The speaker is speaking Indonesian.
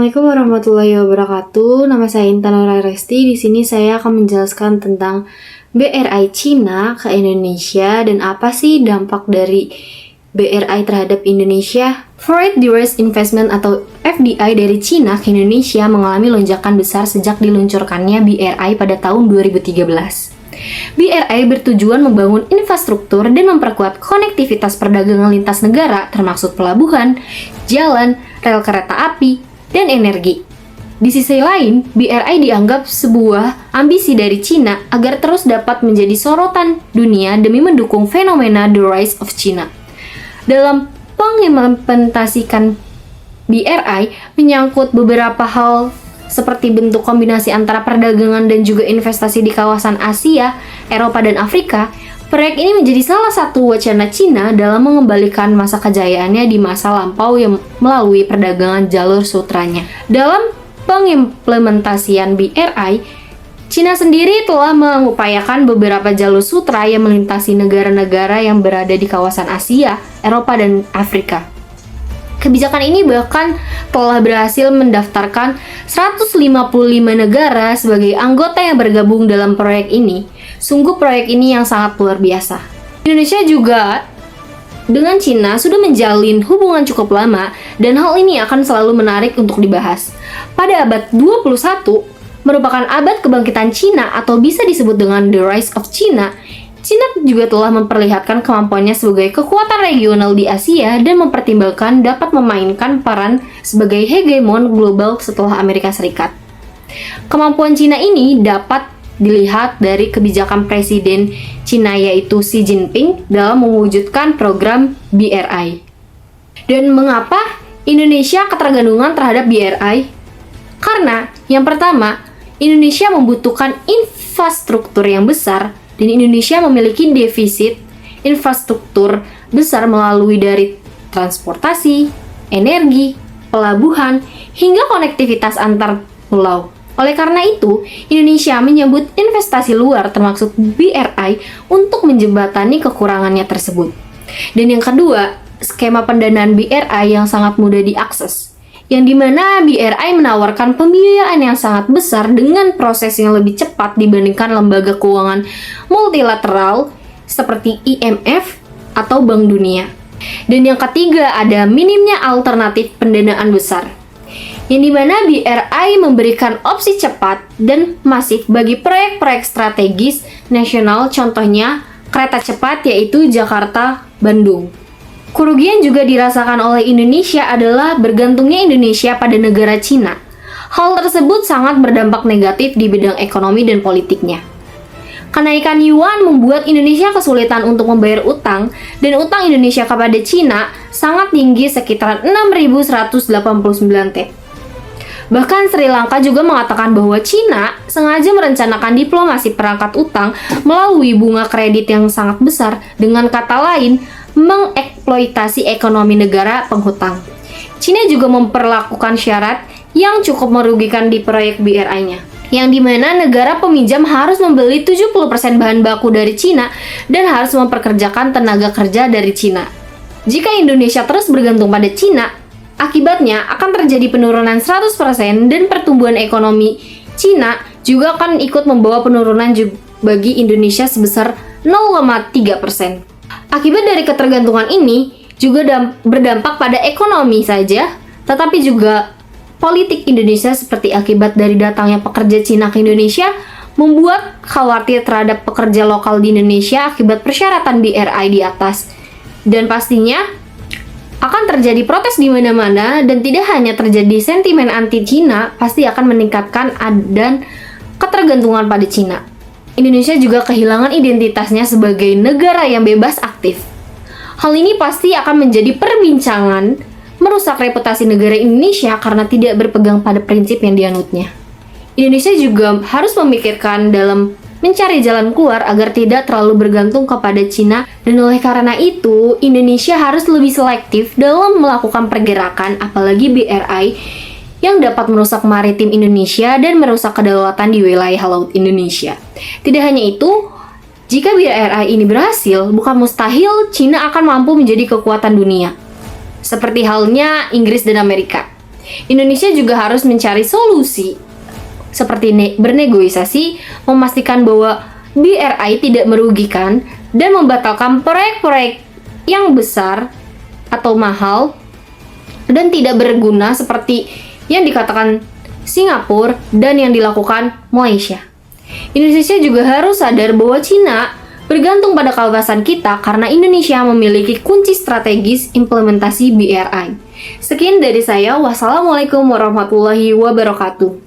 Assalamualaikum warahmatullahi wabarakatuh. Nama saya Intan Nurhayati Resti. Di sini saya akan menjelaskan tentang BRI Cina ke Indonesia dan apa sih dampak dari BRI terhadap Indonesia. Foreign Direct Investment atau FDI dari Cina ke Indonesia mengalami lonjakan besar sejak diluncurkannya BRI pada tahun 2013. BRI bertujuan membangun infrastruktur dan memperkuat konektivitas perdagangan lintas negara termasuk pelabuhan, jalan, rel kereta api, dan energi. Di sisi lain, BRI dianggap sebuah ambisi dari Cina agar terus dapat menjadi sorotan dunia demi mendukung fenomena The Rise of China. Dalam mengimplementasikan BRI menyangkut beberapa hal seperti bentuk kombinasi antara perdagangan dan juga investasi di kawasan Asia, Eropa, dan Afrika. Proyek ini menjadi salah satu wacana Cina dalam mengembalikan masa kejayaannya di masa lampau yang melalui perdagangan jalur sutranya. Dalam pengimplementasian BRI, Cina sendiri telah mengupayakan beberapa jalur sutra yang melintasi negara-negara yang berada di kawasan Asia, Eropa, dan Afrika. Kebijakan ini bahkan telah berhasil mendaftarkan 155 negara sebagai anggota yang bergabung dalam proyek ini. Sungguh proyek ini yang sangat luar biasa. Indonesia juga dengan Cina sudah menjalin hubungan cukup lama dan hal ini akan selalu menarik untuk dibahas. Pada abad 21 merupakan abad kebangkitan Cina atau bisa disebut dengan The Rise of China. Cina juga telah memperlihatkan kemampuannya sebagai kekuatan regional di Asia dan mempertimbangkan dapat memainkan peran sebagai hegemon global setelah Amerika Serikat. Kemampuan Cina ini dapat dilihat dari kebijakan Presiden Cina yaitu Xi Jinping dalam mewujudkan program BRI. Dan mengapa Indonesia ketergantungan terhadap BRI? Karena yang pertama, Indonesia membutuhkan infrastruktur yang besar dan Indonesia memiliki defisit infrastruktur besar melalui dari transportasi, energi, pelabuhan, hingga konektivitas antar pulau. Oleh karena itu, Indonesia menyambut investasi luar termasuk BRI untuk menjembatani kekurangannya tersebut. Dan yang kedua, skema pendanaan BRI yang sangat mudah diakses, yang dimana BRI menawarkan pembiayaan yang sangat besar dengan proses yang lebih cepat dibandingkan lembaga keuangan multilateral seperti IMF atau Bank Dunia. Dan yang ketiga, ada minimnya alternatif pendanaan besar, yang dimana BRI memberikan opsi cepat dan masif bagi proyek-proyek strategis nasional, contohnya kereta cepat yaitu Jakarta-Bandung. Kerugian juga dirasakan oleh Indonesia adalah bergantungnya Indonesia pada negara Cina. Hal tersebut sangat berdampak negatif di bidang ekonomi dan politiknya. Kenaikan yuan membuat Indonesia kesulitan untuk membayar utang, dan utang Indonesia kepada Cina sangat tinggi sekitar 6.189 T. Bahkan Sri Lanka juga mengatakan bahwa Cina sengaja merencanakan diplomasi perangkat utang melalui bunga kredit yang sangat besar, dengan kata lain, mengeksploitasi ekonomi negara penghutang. Cina juga memperlakukan syarat yang cukup merugikan di proyek BRI-nya, yang dimana negara peminjam harus membeli 70% bahan baku dari Cina dan harus memperkerjakan tenaga kerja dari Cina. Jika Indonesia terus bergantung pada Cina, akibatnya akan terjadi penurunan 100% dan pertumbuhan ekonomi Cina juga akan ikut membawa penurunan bagi Indonesia sebesar 0,3%. Akibat dari ketergantungan ini juga berdampak pada ekonomi saja, tetapi juga politik Indonesia seperti akibat dari datangnya pekerja Cina ke Indonesia membuat khawatir terhadap pekerja lokal di Indonesia akibat persyaratan BRI di atas. Dan pastinya akan terjadi protes di mana-mana dan tidak hanya terjadi sentimen anti-Cina, pasti akan meningkatkan dan ketergantungan pada Cina. Indonesia juga kehilangan identitasnya sebagai negara yang bebas aktif. Hal ini pasti akan menjadi perbincangan, merusak reputasi negara Indonesia karena tidak berpegang pada prinsip yang dianutnya. Indonesia juga harus memikirkan dalam mencari jalan keluar agar tidak terlalu bergantung kepada Cina, dan oleh karena itu Indonesia harus lebih selektif dalam melakukan pergerakan, apalagi BRI yang dapat merusak maritim Indonesia dan merusak kedaulatan di wilayah laut Indonesia. Tidak hanya itu, jika BRI ini berhasil, bukan mustahil Cina akan mampu menjadi kekuatan dunia, seperti halnya Inggris dan Amerika. Indonesia juga harus mencari solusi seperti bernegosiasi, memastikan bahwa BRI tidak merugikan, dan membatalkan proyek-proyek yang besar atau mahal dan tidak berguna seperti yang dikatakan Singapura dan yang dilakukan Malaysia. Indonesia juga harus sadar bahwa Cina bergantung pada kawasan kita karena Indonesia memiliki kunci strategis implementasi BRI. Sekian dari saya. Wassalamualaikum warahmatullahi wabarakatuh.